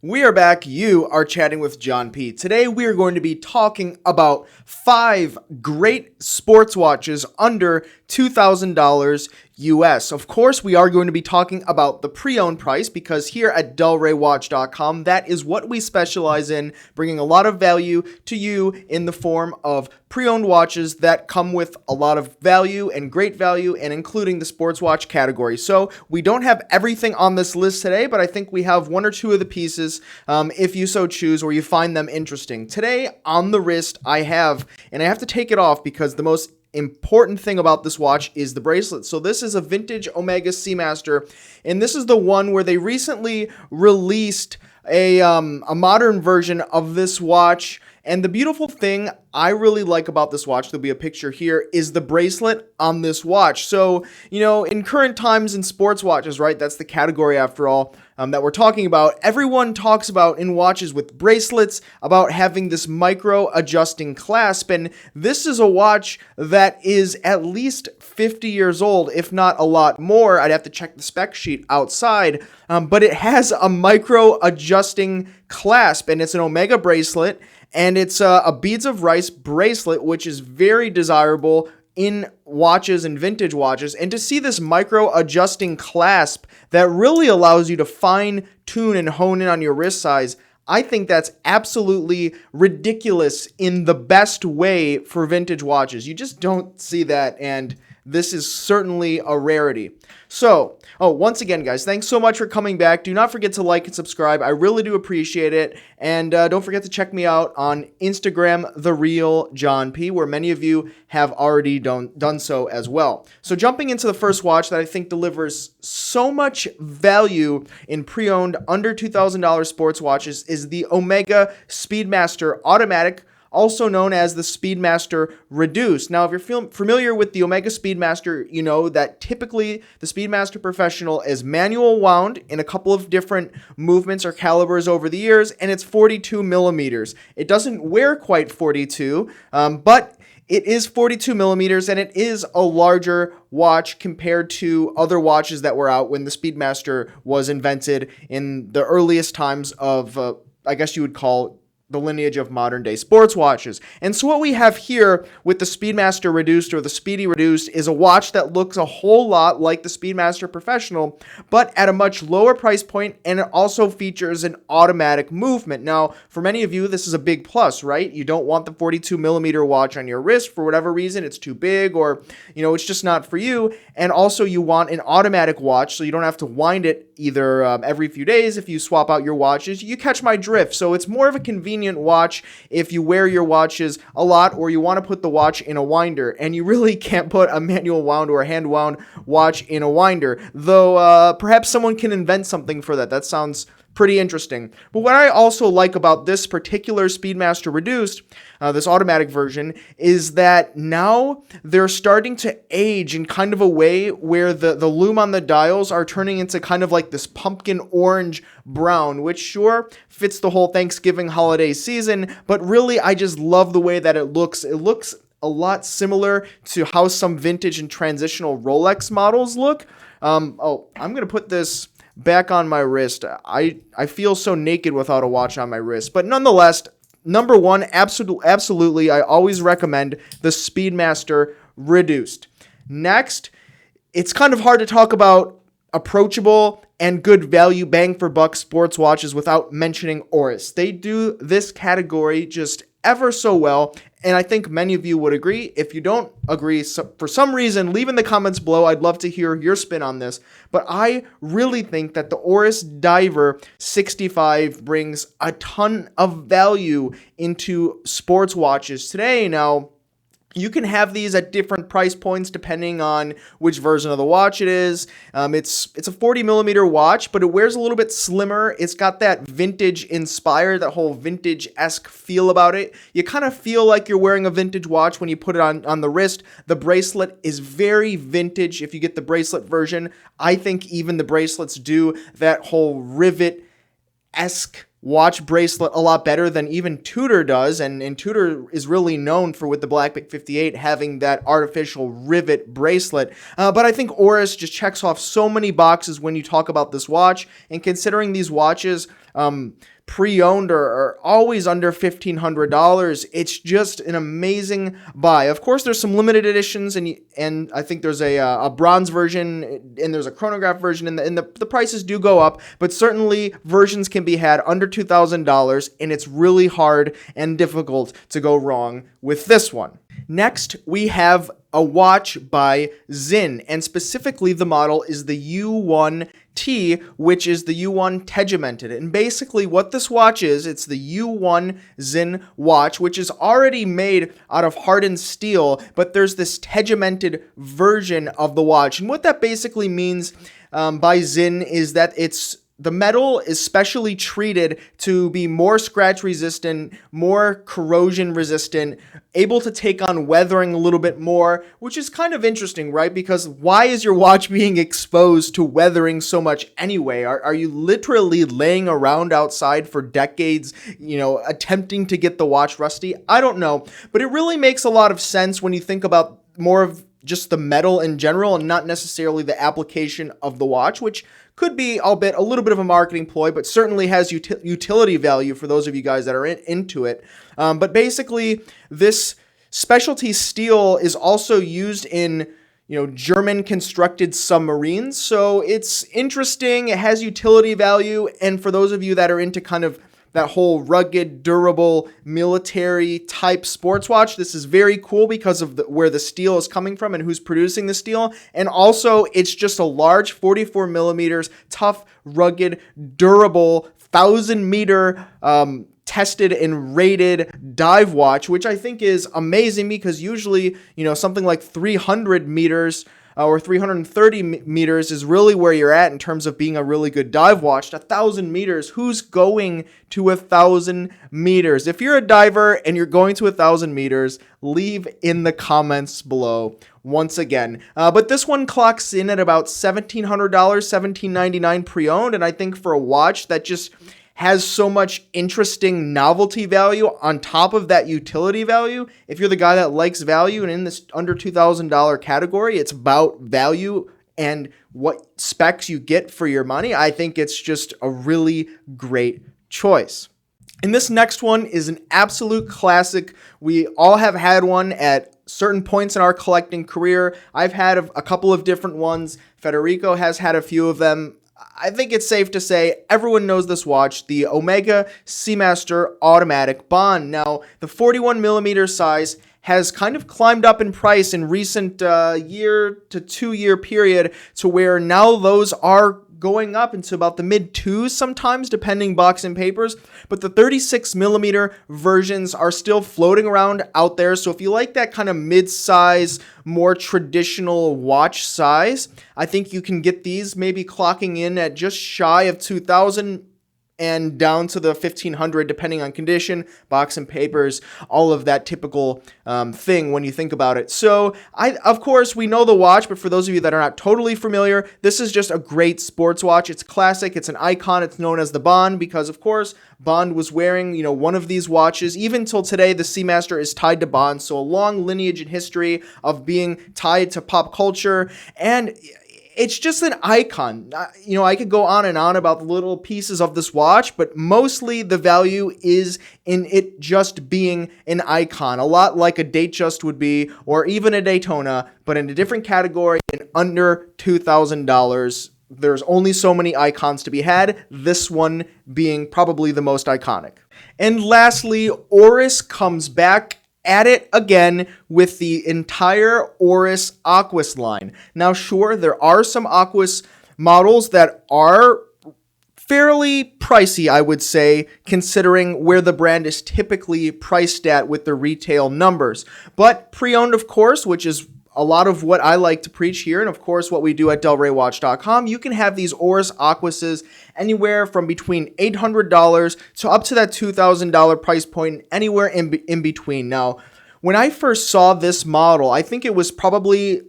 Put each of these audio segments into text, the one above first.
We are back. You are chatting with John P. Today we are going to be talking about 5 great sports watches under $2,000 US. Of course, we are going to be talking about the pre-owned price because here at DelReyWatch.com, that is what we specialize in, bringing a lot of value to you in the form of pre-owned watches that come with a lot of value and great value, and including the sports watch category. So we don't have everything on this list today, but I think we have 1 or 2 of the pieces if you so choose or you find them interesting. Today on the wrist I have to take it off because the most important thing about this watch is the bracelet. So this is a vintage Omega Seamaster, and this is the one where they recently released a modern version of this watch. And the beautiful thing I really like about this watch, there'll be a picture here, is the bracelet on this watch. So, in current times in sports watches, right, that's the category after all that we're talking about, everyone talks about in watches with bracelets about having this micro adjusting clasp. And this is a watch that is at least 50 years old, if not a lot more. I'd have to check the spec sheet outside, but it has a micro adjusting clasp, and it's an Omega bracelet. And it's a beads of rice bracelet, which is very desirable in watches and vintage watches. And to see this micro adjusting clasp that really allows you to fine tune and hone in on your wrist size, I think that's absolutely ridiculous in the best way for vintage watches. You just don't see that, and this is certainly a rarity. So, once again, guys, thanks so much for coming back. Do not forget to like and subscribe. I really do appreciate it. And don't forget to check me out on Instagram, The Real John P, where many of you have already done so as well. So jumping into the first watch that I think delivers so much value in pre-owned under $2,000 sports watches is the Omega Speedmaster Automatic, also known as the Speedmaster Reduced. Now, if you're familiar with the Omega Speedmaster, you know that typically the Speedmaster Professional is manual wound in a couple of different movements or calibers over the years, and it's 42 millimeters. It doesn't wear quite 42, but it is 42 millimeters, and it is a larger watch compared to other watches that were out when the Speedmaster was invented in the earliest times of, I guess you would call the lineage of modern day sports watches. And so what we have here with the Speedmaster Reduced or the Speedy Reduced is a watch that looks a whole lot like the Speedmaster Professional, but at a much lower price point, and it also features an automatic movement. Now, for many of you, this is a big plus, right? You don't want the 42 millimeter watch on your wrist for whatever reason. It's too big, or, it's just not for you. And also you want an automatic watch so you don't have to wind it either every few days if you swap out your watches. You catch my drift. So it's more of a convenient watch if you wear your watches a lot or you want to put the watch in a winder, and you really can't put a manual wound or a hand wound watch in a winder, though perhaps someone can invent something for that. That sounds pretty interesting. But what I also like about this particular Speedmaster Reduced, this automatic version, is that now they're starting to age in kind of a way where the lume on the dials are turning into kind of like this pumpkin orange brown, which sure fits the whole Thanksgiving holiday season, but really I just love the way that it looks. It looks a lot similar to how some vintage and transitional Rolex models look. I'm going to put this back on my wrist. I feel so naked without a watch on my wrist. But nonetheless, number one, absolutely, I always recommend the Speedmaster Reduced. Next, it's kind of hard to talk about approachable and good value bang for buck sports watches without mentioning Oris. They do this category just ever so well, and I think many of you would agree. If you don't agree, for some reason, leave in the comments below. I'd love to hear your spin on this. But I really think that the Oris Diver 65 brings a ton of value into sports watches today. Now, you can have these at different price points depending on which version of the watch it is. It's a 40 millimeter watch, but it wears a little bit slimmer. It's got that vintage inspired, that whole vintage-esque feel about it. You kind of feel like you're wearing a vintage watch when you put it on the wrist. The bracelet is very vintage if you get the bracelet version. I think even the bracelets do that whole rivet-esque watch bracelet a lot better than even Tudor does, and Tudor is really known for, with the Blackback 58, having that artificial rivet bracelet. But I think Oris just checks off so many boxes when you talk about this watch, and considering these watches pre-owned are always under $1,500, it's just an amazing buy. Of course, there's some limited editions, and I think there's a bronze version, and there's a chronograph version, and the prices do go up, but certainly versions can be had under $2,000, and it's really hard and difficult to go wrong with this one. Next, we have a watch by Sinn, and specifically the model is the U1T, which is the U1 Tegimented. And basically what this watch is, it's the U1 Sinn watch, which is already made out of hardened steel, but there's this tegimented version of the watch. And what that basically means by Sinn is that the metal is specially treated to be more scratch resistant, more corrosion resistant, able to take on weathering a little bit more, which is kind of interesting, right? Because why is your watch being exposed to weathering so much anyway? Are you literally laying around outside for decades, attempting to get the watch rusty? I don't know, but it really makes a lot of sense when you think about more of just the metal in general and not necessarily the application of the watch, which could be, albeit a little bit of a marketing ploy, but certainly has utility value for those of you guys that are into it. But basically, this specialty steel is also used in German constructed submarines. So it's interesting. It has utility value. And for those of you that are into kind of that whole rugged, durable, military type sports watch, this is very cool because of where the steel is coming from and who's producing the steel. And also, it's just a large 44 millimeters, tough, rugged, durable, 1,000-meter tested and rated dive watch, which I think is amazing because usually, something like 300 meters or 330 meters is really where you're at in terms of being a really good dive watch. 1,000 meters, who's going to 1,000 meters? If you're a diver and you're going to 1,000 meters, leave in the comments below once again. But this one clocks in at about $1,700, $1,799 pre-owned, and I think for a watch that just has so much interesting novelty value on top of that utility value. If you're the guy that likes value and in this under $2,000 category, it's about value and what specs you get for your money. I think it's just a really great choice. And this next one is an absolute classic. We all have had one at certain points in our collecting career. I've had a couple of different ones. Federico has had a few of them. I think it's safe to say everyone knows this watch, the Omega Seamaster Automatic Bond. Now, the 41 millimeter size has kind of climbed up in price in recent year to 2 year period to where now those are going up into about the mid twos sometimes, depending box and papers. But the 36 millimeter versions are still floating around out there. So if you like that kind of mid-size, more traditional watch size, I think you can get these maybe clocking in at just shy of 2,000 and down to the 1,500 depending on condition, box and papers, all of that typical thing when you think about it. So of course we know the watch, but for those of you that are not totally familiar, this is just a great sports watch. It's classic, it's an icon, it's known as the Bond because of course Bond was wearing one of these watches. Even till today the Seamaster is tied to Bond, so a long lineage and history of being tied to pop culture, and it's just an icon. I could go on and on about the little pieces of this watch, but mostly the value is in it just being an icon. A lot like a Datejust would be, or even a Daytona, but in a different category and under $2,000. There's only so many icons to be had, this one being probably the most iconic. And lastly, Oris comes back at it again with the entire Oris Aquis line. Now, sure, there are some Aquis models that are fairly pricey, I would say, considering where the brand is typically priced at with the retail numbers. But pre-owned, of course, which is a lot of what I like to preach here, and of course what we do at DelReyWatch.com, you can have these Oris Aquises anywhere from between $800 to up to that $2,000 price point, anywhere in between. Now, when I first saw this model, I think it was probably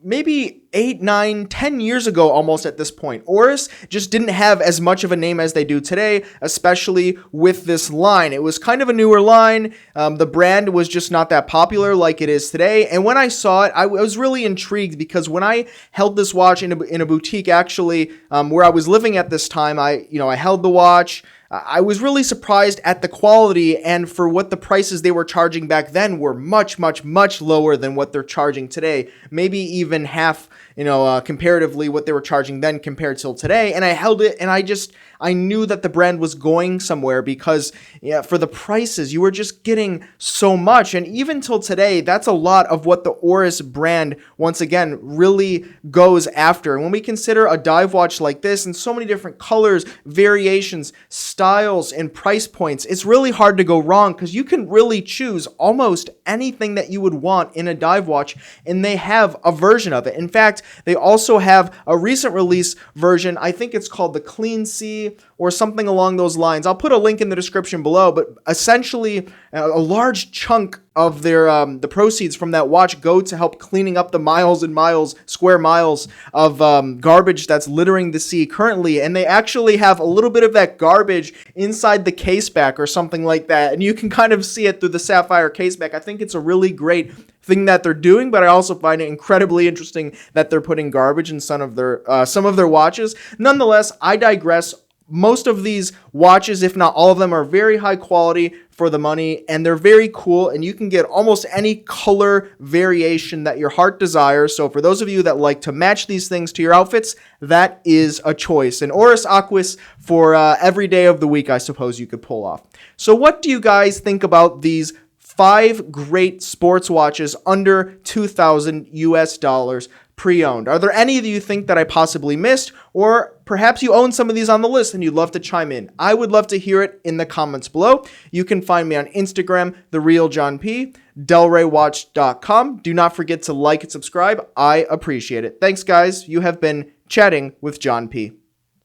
maybe 8, 9, 10 years ago almost at this point. Oris just didn't have as much of a name as they do today, especially with this line. It was kind of a newer line. The brand was just not that popular like it is today. And when I saw it, I was really intrigued because when I held this watch in a boutique, actually, where I was living at this time, I held the watch. I was really surprised at the quality, and for what the prices they were charging back then were much, much, much lower than what they're charging today. Maybe even half, comparatively what they were charging then compared till today. And I held it, and I knew that the brand was going somewhere because for the prices, you were just getting so much. And even till today, that's a lot of what the Oris brand, once again, really goes after. And when we consider a dive watch like this and so many different colors, variations, styles, and price points, it's really hard to go wrong because you can really choose almost anything that you would want in a dive watch, and they have a version of it. In fact, they also have a recent release version. I think it's called the Clean Sea or something along those lines. I'll put a link in the description below, but essentially a large chunk of their the proceeds from that watch go to help cleaning up the miles and miles, square miles of garbage that's littering the sea currently. And they actually have a little bit of that garbage inside the case back or something like that. And you can kind of see it through the sapphire case back. I think it's a really great thing that they're doing, but I also find it incredibly interesting that they're putting garbage in some of their watches. Nonetheless, I digress. Most of these watches, if not all of them, are very high quality for the money, and they're very cool, and you can get almost any color variation that your heart desires. So for those of you that like to match these things to your outfits, that is a choice. And Oris Aquis for every day of the week, I suppose you could pull off. So what do you guys think about these 5 great sports watches under $2,000 pre-owned? Are there any that you think that I possibly missed, or perhaps you own some of these on the list and you'd love to chime in? I would love to hear it in the comments below. You can find me on Instagram, TheRealJohnP, DelReyWatch.com. Do not forget to like and subscribe. I appreciate it. Thanks, guys. You have been chatting with John P.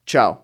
Ciao.